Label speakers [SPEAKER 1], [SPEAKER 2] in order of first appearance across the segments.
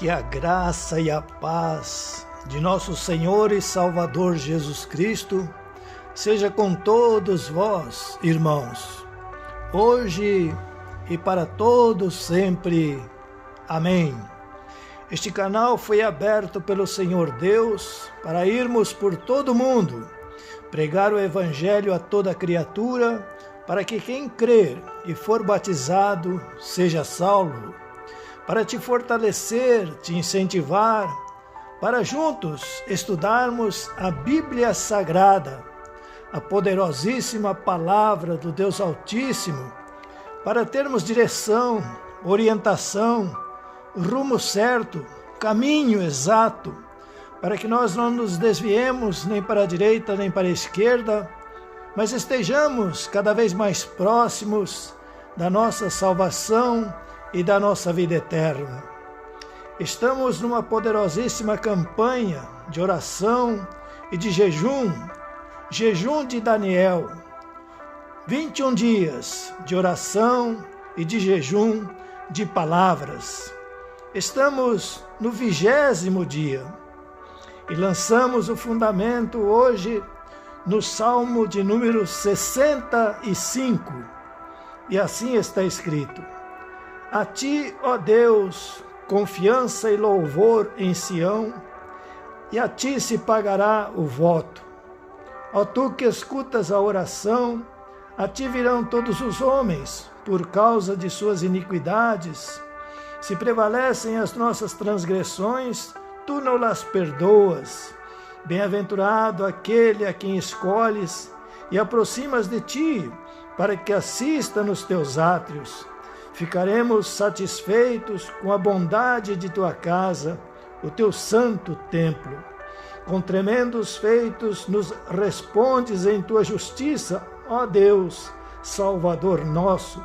[SPEAKER 1] Que a graça e a paz de nosso Senhor e Salvador Jesus Cristo seja com todos vós, irmãos, hoje e para todos sempre. Amém. Este canal foi aberto pelo Senhor Deus para irmos por todo o mundo, pregar o Evangelho a toda criatura, para que quem crer e for batizado seja salvo, para te fortalecer, te incentivar, para juntos estudarmos a Bíblia Sagrada, a poderosíssima palavra do Deus Altíssimo, para termos direção, orientação, rumo certo, caminho exato, para que nós não nos desviemos nem para a direita nem para a esquerda, mas estejamos cada vez mais próximos da nossa salvação e da nossa vida eterna. Estamos numa poderosíssima campanha de oração e de jejum de Daniel. 21 dias de oração e de jejum de palavras. Estamos no 20º dia e lançamos o fundamento hoje no Salmo de número 65. E assim está escrito: A ti, ó Deus, confiança e louvor em Sião, e a ti se pagará o voto. Ó tu que escutas a oração, a ti virão todos os homens, por causa de suas iniquidades. Se prevalecem as nossas transgressões, tu não las perdoas. Bem-aventurado aquele a quem escolhes e aproximas de ti, para que assista nos teus átrios. Ficaremos satisfeitos com a bondade de tua casa, o teu santo templo. Com tremendos feitos nos respondes em tua justiça, ó Deus, Salvador nosso,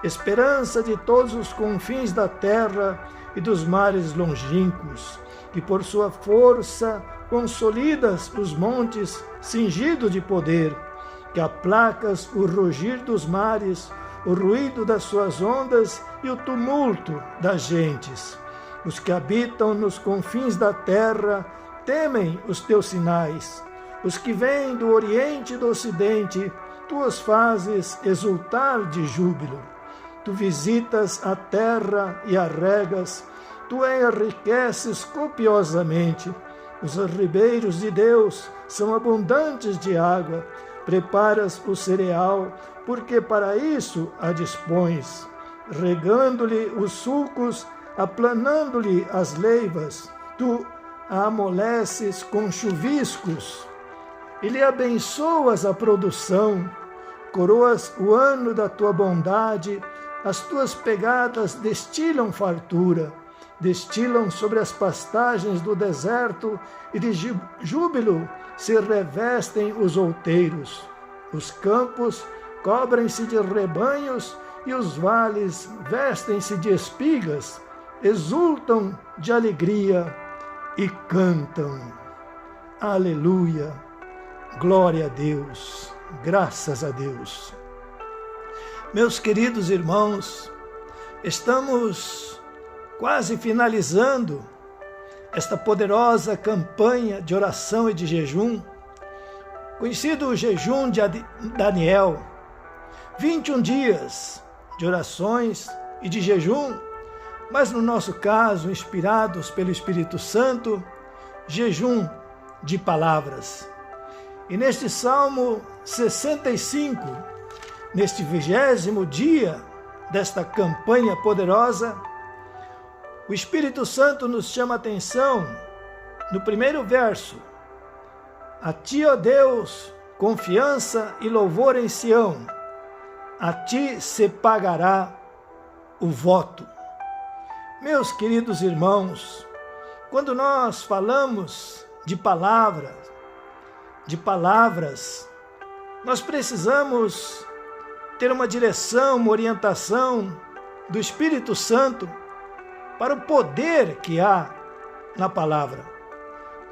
[SPEAKER 1] esperança de todos os confins da terra e dos mares longínquos, que por sua força consolidas os montes, cingido de poder, que aplacas o rugir dos mares, o ruído das suas ondas e o tumulto das gentes. Os que habitam nos confins da terra temem os teus sinais. Os que vêm do oriente e do ocidente, tu os fazes exultar de júbilo. Tu visitas a terra e a regas, tu enriqueces copiosamente. Os ribeiros de Deus são abundantes de água. Preparas o cereal, porque para isso a dispões, regando-lhe os sulcos, aplanando-lhe as leivas, tu a amoleces com chuviscos, e lhe abençoas a produção, coroas o ano da tua bondade, as tuas pegadas destilam fartura, destilam sobre as pastagens do deserto, e de júbilo se revestem os outeiros. Os campos cobrem-se de rebanhos e os vales vestem-se de espigas, exultam de alegria e cantam. Aleluia! Glória a Deus! Graças a Deus! Meus queridos irmãos, estamos quase finalizando esta poderosa campanha de oração e de jejum, conhecido o jejum de Daniel. 21 dias de orações e de jejum, mas no nosso caso, inspirados pelo Espírito Santo, jejum de palavras. E neste Salmo 65, neste 20º dia desta campanha poderosa, o Espírito Santo nos chama a atenção no primeiro verso: A ti, ó Deus, confiança e louvor em Sião, a ti se pagará o voto. Meus queridos irmãos, quando nós falamos de palavras, nós precisamos ter uma direção, uma orientação do Espírito Santo para o poder que há na palavra,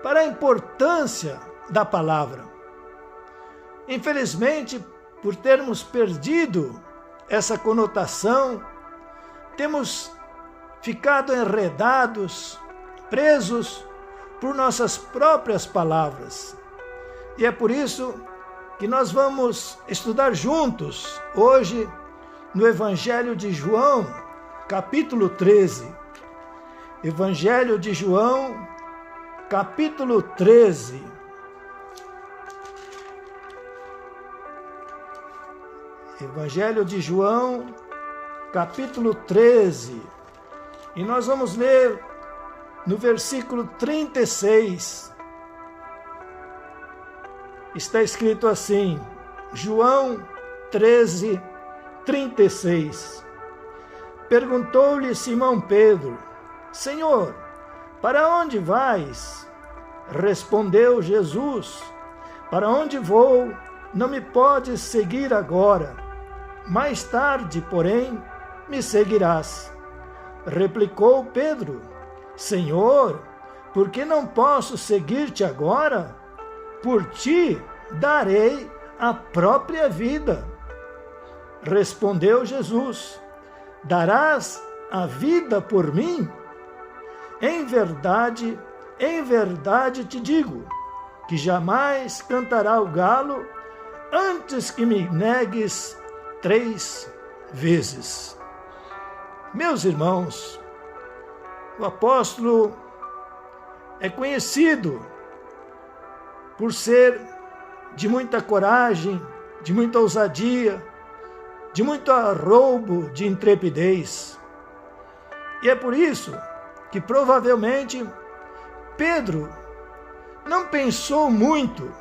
[SPEAKER 1] para a importância da palavra. Infelizmente, por termos perdido essa conotação, temos ficado enredados presos por nossas próprias palavras. E é por isso que nós vamos estudar juntos hoje no Evangelho de João, capítulo 13. Evangelho de João, capítulo 13. Evangelho de João, capítulo 13. E nós vamos ler no versículo 36. Está escrito assim, João 13, 36. Perguntou-lhe Simão Pedro: Senhor, para onde vais? Respondeu Jesus: Para onde vou, não me podes seguir agora. Mais tarde, porém, me seguirás. Replicou Pedro: Senhor, por que não posso seguir-te agora? Por ti darei a própria vida. Respondeu Jesus: Darás a vida por mim? Em verdade te digo, que jamais cantará o galo antes que me negues 3 vezes. Meus irmãos, o apóstolo é conhecido por ser de muita coragem, de muita ousadia, de muito arroubo, de intrepidez. E é por isso que provavelmente Pedro não pensou muito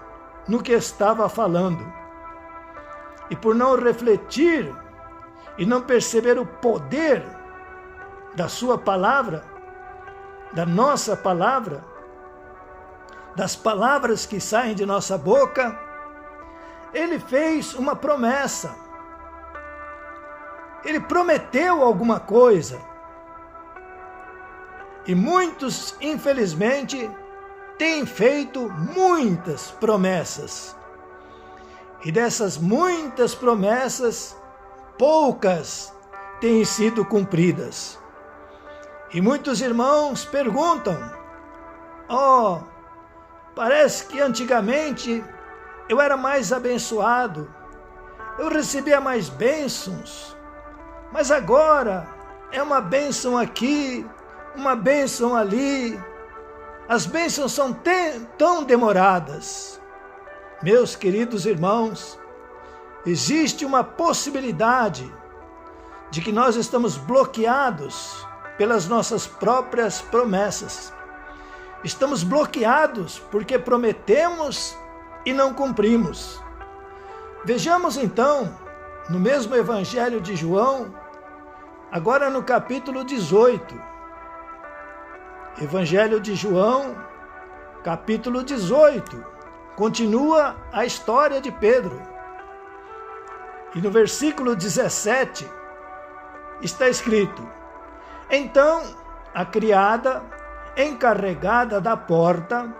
[SPEAKER 1] no que estava falando. E por não refletir e não perceber o poder da sua palavra, da nossa palavra, das palavras que saem de nossa boca, ele fez uma promessa. Ele prometeu alguma coisa. E muitos, infelizmente, têm feito muitas promessas. E dessas muitas promessas, poucas têm sido cumpridas. E muitos irmãos perguntam: parece que antigamente eu era mais abençoado, eu recebia mais bênçãos, mas agora é uma bênção aqui, uma bênção ali, as bênçãos são tão demoradas. Meus queridos irmãos, existe uma possibilidade de que nós estamos bloqueados pelas nossas próprias promessas. Estamos bloqueados porque prometemos e não cumprimos. Vejamos então, no mesmo Evangelho de João, agora no capítulo 18. Evangelho de João, capítulo 18. Continua a história de Pedro. E no versículo 17 está escrito: Então a criada encarregada da porta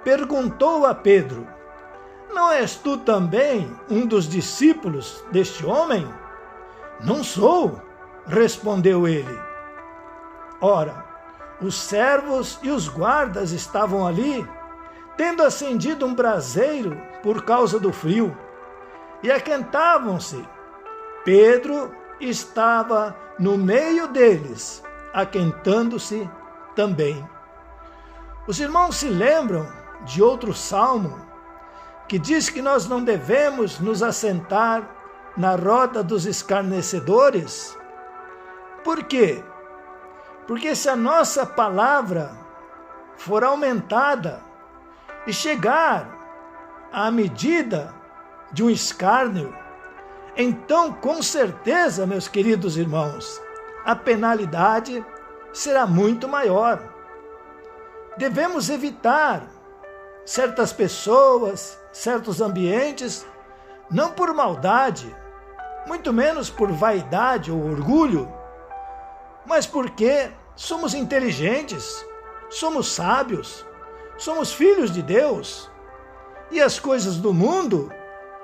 [SPEAKER 1] perguntou a Pedro: Não és tu também um dos discípulos deste homem? Não sou, respondeu ele. Ora, os servos e os guardas estavam ali, tendo acendido um braseiro por causa do frio, e aquentavam-se. Pedro estava no meio deles, aquentando-se também. Os irmãos se lembram de outro salmo, que diz que nós não devemos nos assentar na roda dos escarnecedores? Por quê? Porque se a nossa palavra for aumentada e chegar à medida de um escárnio, então, com certeza, meus queridos irmãos, a penalidade será muito maior. Devemos evitar certas pessoas, certos ambientes, não por maldade, muito menos por vaidade ou orgulho, mas porque somos inteligentes, somos sábios, somos filhos de Deus, e as coisas do mundo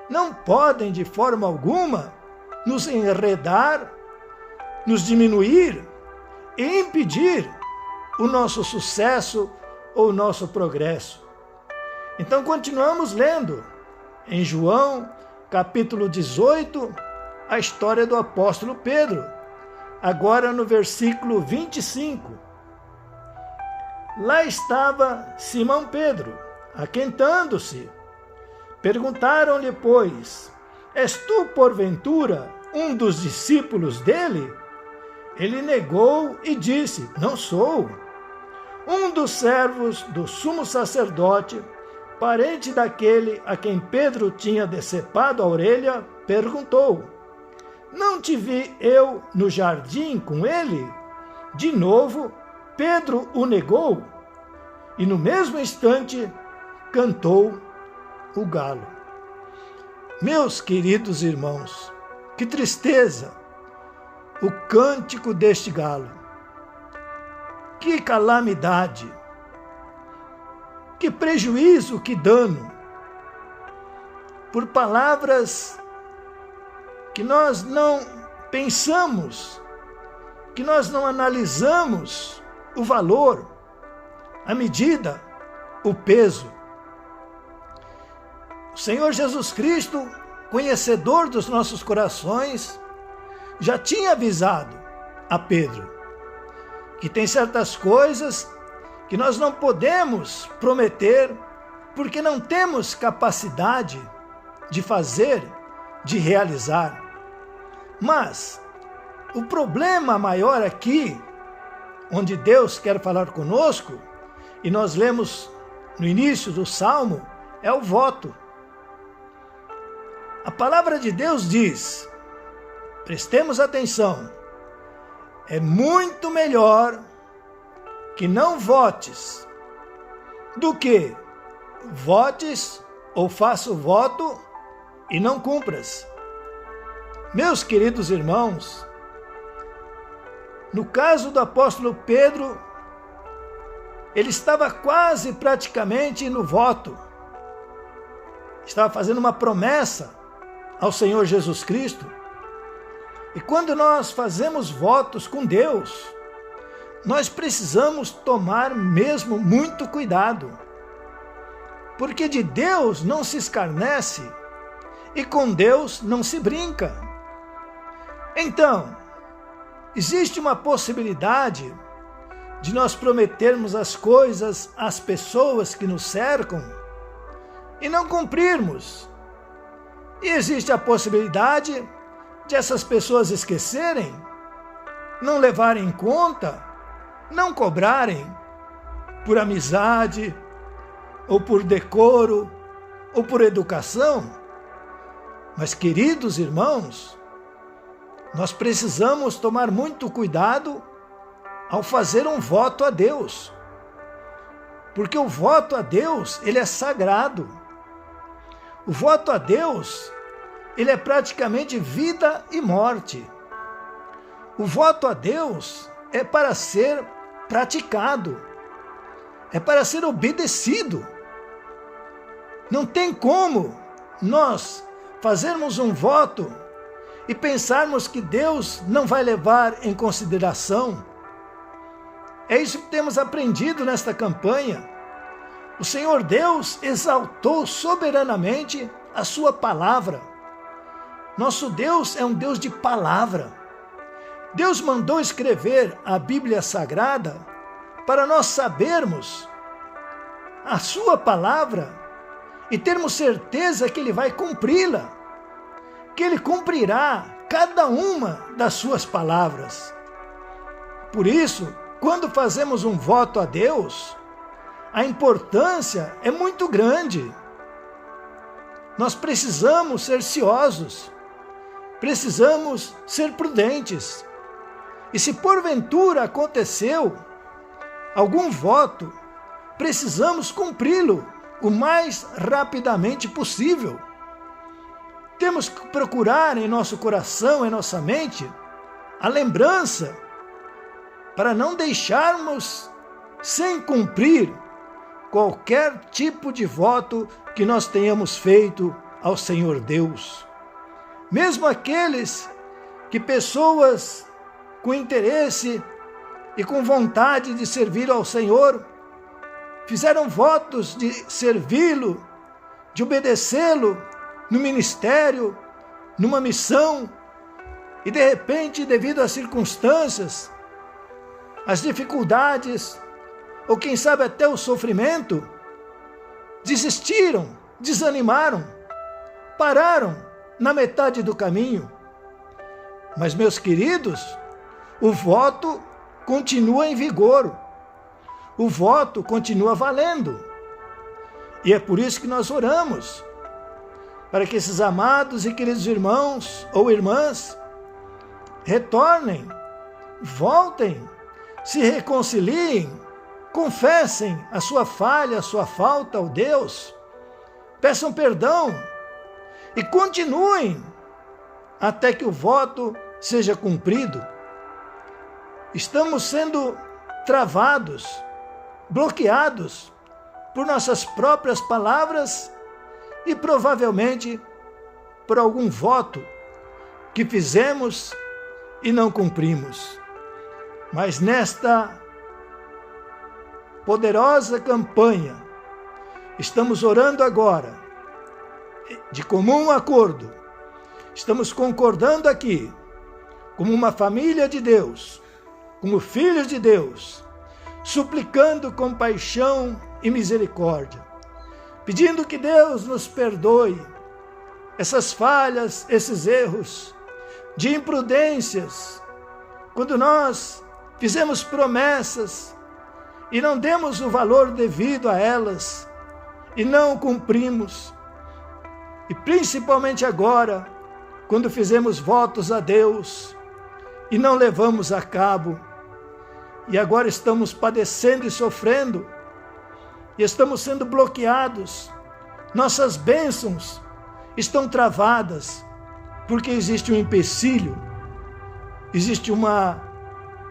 [SPEAKER 1] não podem de forma alguma nos enredar, nos diminuir e impedir o nosso sucesso ou o nosso progresso. Então continuamos lendo em João, capítulo 18, a história do apóstolo Pedro, agora no versículo 25. Lá estava Simão Pedro, aquentando-se. Perguntaram-lhe, pois, és tu, porventura, um dos discípulos dele? Ele negou e disse, não sou. Um dos servos do sumo sacerdote, parente daquele a quem Pedro tinha decepado a orelha, perguntou, não te vi eu no jardim com ele? De novo, Pedro o negou, e no mesmo instante cantou o galo. Meus queridos irmãos, que tristeza o cântico deste galo. Que calamidade, que prejuízo, que dano, por palavras que nós não pensamos, que nós não analisamos o valor, a medida, o peso. O Senhor Jesus Cristo, conhecedor dos nossos corações, já tinha avisado a Pedro que tem certas coisas que nós não podemos prometer porque não temos capacidade de fazer, de realizar. Mas o problema maior aqui, onde Deus quer falar conosco, e nós lemos no início do Salmo, é o voto. A palavra de Deus diz, prestemos atenção, é muito melhor que não votes do que votes ou faça o voto e não cumpras. Meus queridos irmãos, no caso do apóstolo Pedro, ele estava quase praticamente no voto, estava fazendo uma promessa ao Senhor Jesus Cristo. E quando nós fazemos votos com Deus, nós precisamos tomar mesmo muito cuidado, porque de Deus não se escarnece e com Deus não se brinca. Então, existe uma possibilidade de nós prometermos as coisas às pessoas que nos cercam e não cumprirmos. E existe a possibilidade de essas pessoas esquecerem, não levarem em conta, não cobrarem por amizade, ou por decoro, ou por educação. Mas, queridos irmãos, nós precisamos tomar muito cuidado ao fazer um voto a Deus, porque o voto a Deus, ele é sagrado. O voto a Deus, ele é praticamente vida e morte. O voto a Deus é para ser praticado, é para ser obedecido. Não tem como nós fazermos um voto e pensarmos que Deus não vai levar em consideração. É isso que temos aprendido nesta campanha. O Senhor Deus exaltou soberanamente a sua palavra. Nosso Deus é um Deus de palavra. Deus mandou escrever a Bíblia Sagrada para nós sabermos a sua palavra e termos certeza que Ele vai cumpri-la, que Ele cumprirá cada uma das suas palavras. Por isso, quando fazemos um voto a Deus, a importância é muito grande. Nós precisamos ser ciosos, precisamos ser prudentes. E se porventura aconteceu algum voto, precisamos cumpri-lo o mais rapidamente possível. Temos que procurar em nosso coração, em nossa mente, a lembrança, para não deixarmos sem cumprir qualquer tipo de voto que nós tenhamos feito ao Senhor Deus. Mesmo aqueles que pessoas com interesse e com vontade de servir ao Senhor, fizeram votos de servi-lo, de obedecê-lo no ministério, numa missão, e de repente, devido às circunstâncias, às dificuldades, ou quem sabe até o sofrimento, desistiram, desanimaram, pararam na metade do caminho. Mas, meus queridos, o voto continua em vigor, o voto continua valendo. E é por isso que nós oramos, para que esses amados e queridos irmãos ou irmãs retornem, voltem, se reconciliem, confessem a sua falha, a sua falta ao Deus, peçam perdão e continuem até que o voto seja cumprido. Estamos sendo travados, bloqueados por nossas próprias palavras e provavelmente por algum voto que fizemos e não cumprimos. Mas nesta poderosa campanha, estamos orando agora, de comum acordo, estamos concordando aqui, como uma família de Deus, como filhos de Deus, suplicando compaixão e misericórdia, pedindo que Deus nos perdoe essas falhas, esses erros de imprudências, quando nós fizemos promessas e não demos o valor devido a elas e não cumprimos, e principalmente agora, quando fizemos votos a Deus e não levamos a cabo, e agora estamos padecendo e sofrendo, e estamos sendo bloqueados, nossas bênçãos estão travadas, porque existe um empecilho, existe uma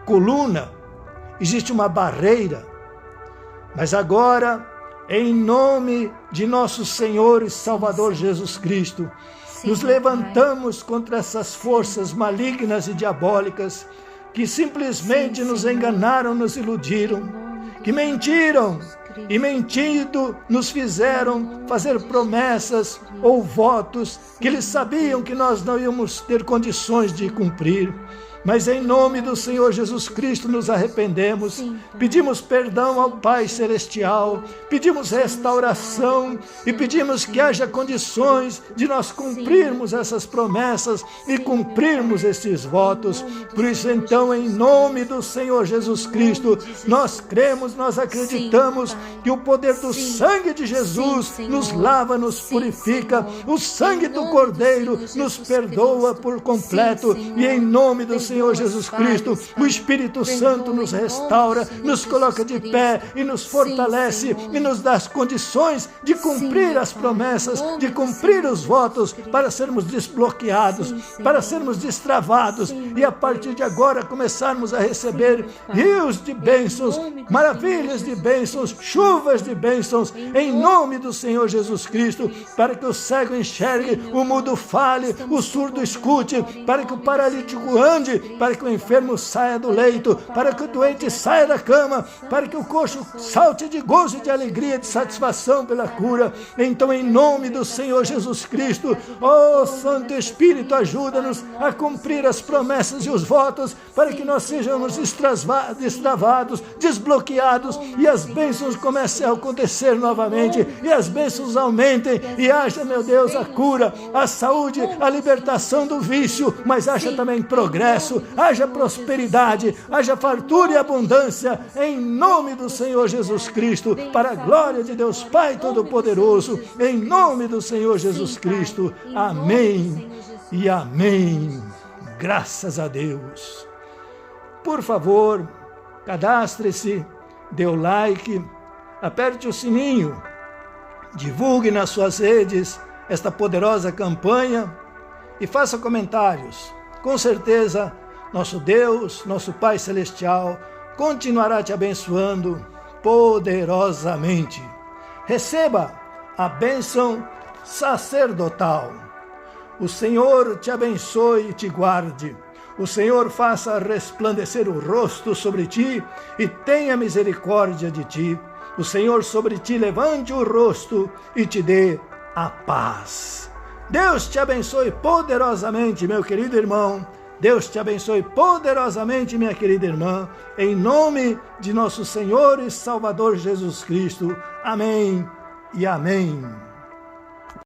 [SPEAKER 1] coluna, existe uma barreira. Mas agora, em nome de nosso Senhor e Salvador Jesus Cristo, nos levantamos contra essas forças malignas e diabólicas que simplesmente nos enganaram, nos iludiram, que mentiram e mentindo nos fizeram fazer promessas ou votos que eles sabiam que nós não íamos ter condições de cumprir. Mas em nome do Senhor Jesus Cristo nos arrependemos, pedimos perdão ao Pai Celestial, pedimos restauração e pedimos que haja condições de nós cumprirmos essas promessas e cumprirmos esses votos. Por isso então, em nome do Senhor Jesus Cristo, nós cremos, nós acreditamos que o poder do sangue de Jesus nos lava, nos purifica, o sangue do Cordeiro nos perdoa por completo e em nome do Senhor Jesus Cristo, o Espírito Santo nos restaura, nos coloca de pé e nos fortalece e nos dá as condições de cumprir as promessas, de cumprir os votos, para sermos desbloqueados, para sermos destravados e a partir de agora começarmos a receber rios de bênçãos, maravilhas de bênçãos, chuvas de bênçãos, em nome do Senhor Jesus Cristo, para que o cego enxergue, o mudo fale, o surdo escute, para que o paralítico ande, para que o enfermo saia do leito, para que o doente saia da cama, para que o coxo salte de gozo e de alegria, de satisfação pela cura. Então, em nome do Senhor Jesus Cristo, ó Santo Espírito, ajuda-nos a cumprir as promessas e os votos, para que nós sejamos destravados, desbloqueados, e as bênçãos comecem a acontecer novamente, e as bênçãos aumentem, e haja, meu Deus, a cura, a saúde, a libertação do vício, mas haja também progresso, haja prosperidade, haja fartura e abundância, em nome do Senhor Jesus Cristo, para a glória de Deus Pai Todo-Poderoso, em nome do Senhor Jesus Cristo. Amém e amém. Graças a Deus. Por favor, cadastre-se, dê o like, aperte o sininho, divulgue nas suas redes esta poderosa campanha e faça comentários. Com certeza, nosso Deus, nosso Pai Celestial, continuará te abençoando poderosamente. Receba a bênção sacerdotal. O Senhor te abençoe e te guarde. O Senhor faça resplandecer o rosto sobre ti e tenha misericórdia de ti. O Senhor sobre ti levante o rosto e te dê a paz. Deus te abençoe poderosamente, meu querido irmão. Deus te abençoe poderosamente, minha querida irmã. Em nome de nosso Senhor e Salvador Jesus Cristo. Amém e amém.